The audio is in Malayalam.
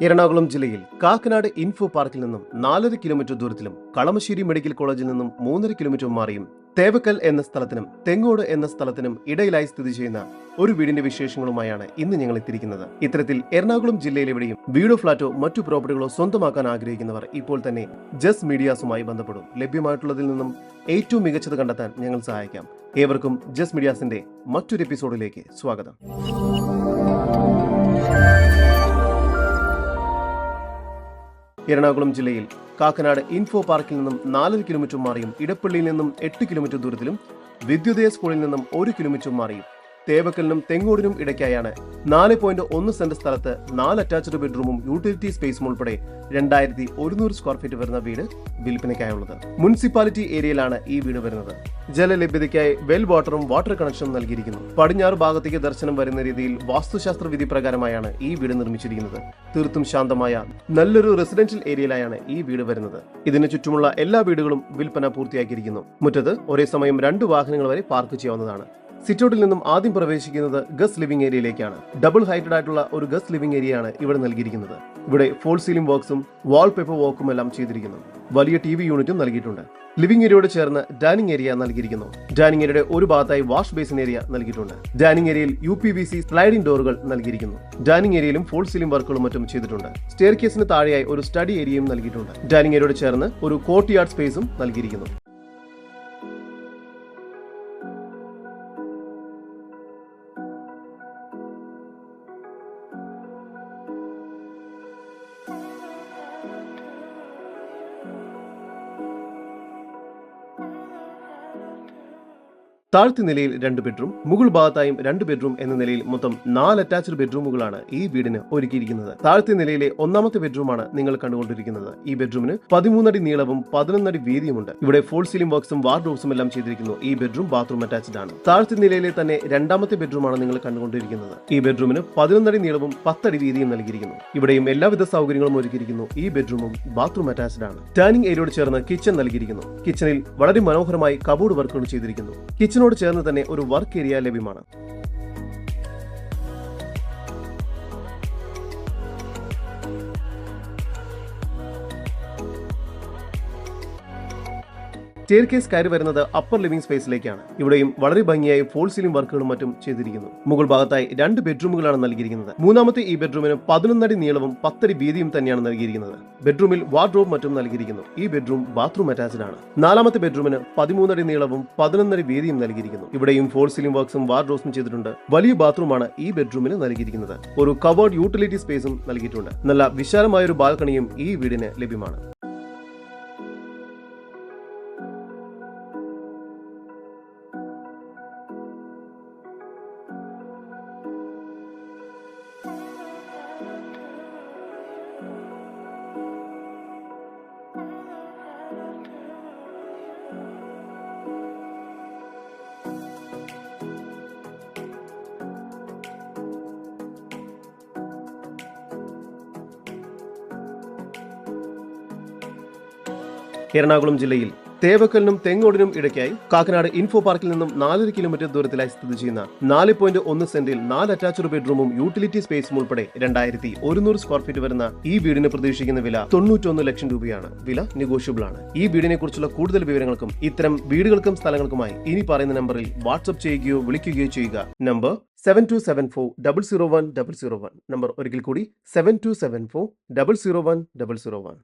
എറണാകുളം ജില്ലയിൽ കാക്കനാട് ഇൻഫോ പാർക്കിൽ നിന്നും 4.5 കിലോമീറ്റർ ദൂരത്തിലും കളമശ്ശേരി മെഡിക്കൽ കോളേജിൽ നിന്നും 3.5 കിലോമീറ്റർ മാറിയും തേവക്കൽ എന്ന സ്ഥലത്തിനും തെങ്ങോട് എന്ന സ്ഥലത്തിനും ഇടയിലായി സ്ഥിതി ചെയ്യുന്ന ഒരു വീടിന്റെ വിശേഷങ്ങളുമായാണ് ഇന്ന് ഞങ്ങൾ എത്തിയിരിക്കുന്നത്. ഇത്തരത്തിൽ എറണാകുളം ജില്ലയിലെവിടെയും വീടോ ഫ്ളാറ്റോ മറ്റു പ്രോപ്പർട്ടികളോ സ്വന്തമാക്കാൻ ആഗ്രഹിക്കുന്നവർ ഇപ്പോൾ തന്നെ ജസ് മീഡിയാസുമായി ബന്ധപ്പെടും. ലഭ്യമായിട്ടുള്ളതിൽ നിന്നും ഏറ്റവും മികച്ചത് കണ്ടെത്താൻ ഞങ്ങൾ സഹായിക്കാം. ഏവർക്കും ജസ് മീഡിയാസിന്റെ മറ്റൊരു എപ്പിസോഡിലേക്ക് സ്വാഗതം. എറണാകുളം ജില്ലയിൽ കാക്കനാട് ഇൻഫോ പാർക്കിൽ നിന്നും 4.5 കിലോമീറ്റർ മാറിയും ഇടപ്പള്ളിയിൽ നിന്നും 8 കിലോമീറ്റർ ദൂരത്തിലും വിദ്യുദയ സ്കൂളിൽ നിന്നും 1 കിലോമീറ്റർ മാറിയും തേവക്കലിനും തെങ്ങോടിനും ഇടയ്ക്കായാണ് 4.1 സെന്റ് സ്ഥലത്ത് 4 അറ്റാച്ച്ഡ് ബെഡ്റൂമും യൂട്ടിലിറ്റി സ്പേസും ഉൾപ്പെടെ 2100 സ്ക്വയർ ഫീറ്റ് വരുന്ന വീട് വിൽപ്പനയ്ക്കായുള്ളത്. മുനിസിപ്പാലിറ്റി ഏരിയയിലാണ് ഈ വീട് വരുന്നത്. ജലലഭ്യതയ്ക്കായി വെൽ വാട്ടറും വാട്ടർ കണക്ഷനും നൽകിയിരിക്കുന്നു. പടിഞ്ഞാറ് ഭാഗത്തേക്ക് ദർശനം വരുന്ന രീതിയിൽ വാസ്തുശാസ്ത്ര വിധി പ്രകാരമായാണ് ഈ വീട് നിർമ്മിച്ചിരിക്കുന്നത്. തീർത്തും ശാന്തമായ നല്ലൊരു റെസിഡൻഷ്യൽ ഏരിയയിലാണ് ഈ വീട് വരുന്നത്. ഇതിന് ചുറ്റുമുള്ള എല്ലാ വീടുകളും വിൽപ്പന പൂർത്തിയാക്കിയിരിക്കുന്നു. മുറ്റത്ത് ഒരേ സമയം 2 വാഹനങ്ങൾ വരെ പാർക്ക് ചെയ്യാവുന്നതാണ്. സിറ്റൗട്ടിൽ നിന്നും ആദ്യം പ്രവേശിക്കുന്നത് ഗസ്റ്റ് ലിവിംഗ് ഏരിയയിലേക്കാണ്. ഡബിൾ ഹൈറ്റഡ് ആയിട്ടുള്ള ഒരു ഗസ്റ്റ് ലിവിംഗ് ഏരിയയാണ് ഇവിടെ നൽകിയിരിക്കുന്നത്. ഇവിടെ ഫോൾ സീലിംഗ് വർക്ക്സും വാൾ പേപ്പർ വർക്കും എല്ലാം ചെയ്തിരിക്കുന്നു. വലിയ TV യൂണിറ്റും നൽകിയിട്ടുണ്ട്. ലിവിംഗ് ഏരിയയോട് ചേർന്ന് ഡൈനിങ് ഏരിയ നൽകിയിരിക്കുന്നു. ഡൈനിങ് ഏരിയയുടെ ഒരു ഭാഗത്തായി വാഷ് ബേസിൻ ഏരിയ നൽകിയിട്ടുണ്ട്. ഡൈനിങ് ഏരിയയിൽ UPVC സ്ലൈഡിംഗ് ഡോറുകൾ നൽകിയിരിക്കുന്നു. ഡൈനിങ് ഏരിയയിലും ഫോൾ സീലിംഗ് വർക്കുകളും മറ്റും ചെയ്തിട്ടുണ്ട്. സ്റ്റെയർ കേസിന് താഴെയായി ഒരു സ്റ്റഡി ഏരിയയും നൽകിയിട്ടുണ്ട്. ഡൈനിങ് ഏരിയയോട് ചേർന്ന് ഒരു കോർട്ട് യാർഡ് സ്പേസും നൽകിയിരിക്കുന്നു. താഴ്ത്തി നിലയിൽ 2 ബെഡ്റൂം, മുകൾ ഭാഗത്തായും 2 ബെഡ്റൂം എന്ന നിലയിൽ മൊത്തം 4 അറ്റാച്ച്ഡ് ബെഡ്റൂമുകളാണ് ഈ വീടിന് ഒരുക്കിയിരിക്കുന്നത്. താഴ്ത്തി നിലയിലെ 1ാമത്തെ ബെഡ്റൂമാണ് നിങ്ങൾ കണ്ടുകൊണ്ടിരിക്കുന്നത്. ഈ ബെഡ്റൂമിന് 13 അടി നീളവും 11 അടി വീതിയുമുണ്ട്. ഇവിടെ ഫോൾ സീലിംഗ് വർക്ക്സും വാർഡ്രോബ്സും എല്ലാം ചെയ്തിരിക്കുന്നു. ഈ ബെഡ്റൂം ബാത്റൂം അറ്റാച്ച്ഡ് ആണ്. താഴ്ത്തി നിലയിലെ തന്നെ 2ാമത്തെ ബെഡ്റൂമാണ് നിങ്ങൾ കണ്ടുകൊണ്ടിരിക്കുന്നത്. ഈ ബെഡ്റൂമിന് 11 അടി നീളവും 10 അടി വീതിയും നൽകിയിരിക്കുന്നു. ഇവിടെയും എല്ലാവിധ സൗകര്യങ്ങളും ഒരുക്കിയിരിക്കുന്നു. ഈ ബെഡ്റൂമും ബാത്റൂം അറ്റാച്ച്ഡ് ആണ്. ഡൈനിങ് ഏരിയയോട് ചേർന്ന് കിച്ചൺ നൽകിയിരിക്കുന്നു. കിച്ചണിൽ വളരെ മനോഹരമായി കബോർഡ് വർക്കുകൾ ചെയ്തിരിക്കുന്നു. കിച്ചനോട് ചേർന്ന് തന്നെ ഒരു വർക്ക് ഏരിയ ലഭ്യമാണ്. സ്റ്റെയർ കേസ് കയറി വരുന്നത് അപ്പർ ലിവിംഗ് സ്പേസിലേക്കാണ്. ഇവിടെയും വളരെ ഭംഗിയായി ഫോൾ സീലിംഗ് വർക്കുകളും മറ്റും ചെയ്തിരിക്കുന്നു. മുകൾ ഭാഗത്തായി 2 ബെഡ്റൂമുകളാണ് നൽകിയിരിക്കുന്നത്. 3ാമത്തെ ഈ ബെഡ്റൂമിന് 11 അടി നീളവും 10 അടി വീതിയും തന്നെയാണ് നൽകിയിരിക്കുന്നത്. ബെഡ്റൂമിൽ വാർഡ്രോബ് മറ്റും നൽകിയിരിക്കുന്നു. ഈ ബെഡ്റൂം ബാത്റൂം അറ്റാച്ച്ഡ് ആണ്. 4ാമത്തെ ബെഡ്റൂമിന് 13 അടി നീളവും 11 അടി വീതിയും നൽകിയിരിക്കുന്നു. ഇവിടെയും ഫോൾ സീലിംഗ് വർക്ക്സും വാർഡ്രോബ്സും ചെയ്തിട്ടുണ്ട്. വലിയ ബാത്റൂമാണ് ഈ ബെഡ്റൂമിന് നൽകിയിരിക്കുന്നത്. ഒരു കവേർഡ് യൂട്ടിലിറ്റി സ്പേസും നൽകിയിട്ടുണ്ട്. നല്ല വിശാലമായ ഒരു ബാൽക്കണിയും ഈ വീടിന് ലഭ്യമാണ്. എറണാകുളം ജില്ലയിൽ തേവക്കലിനും തെങ്ങോടിനും ഇടയ്ക്കായി കാക്കനാട് ഇൻഫോ പാർക്കിൽ നിന്നും 4.5 കിലോമീറ്റർ ദൂരത്തിലായി സ്ഥിതി ചെയ്യുന്ന 4.1 സെന്റിൽ 4 അറ്റാച്ച്ഡ് ബെഡ്റൂമും യൂട്ടിലിറ്റി സ്പേസും ഉൾപ്പെടെ 2100 സ്ക്വയർ ഫീറ്റ് വരുന്ന ഈ വീടിന് പ്രതീക്ഷിക്കുന്ന വില 91 ലക്ഷം രൂപയാണ്. വില നെഗോഷ്യബിൾ ആണ്. ഈ വീടിനെ കുറിച്ചുള്ള കൂടുതൽ വിവരങ്ങൾക്കും ഇത്തരം വീടുകൾക്കും സ്ഥലങ്ങൾക്കുമായി ഇനി പറയുന്ന നമ്പറിൽ വാട്സ്ആപ്പ് ചെയ്യുകയോ വിളിക്കുകയോ ചെയ്യുക. നമ്പർ 7274 001 001. നമ്പർ ഒരിക്കൽ കൂടി 7274 001 001.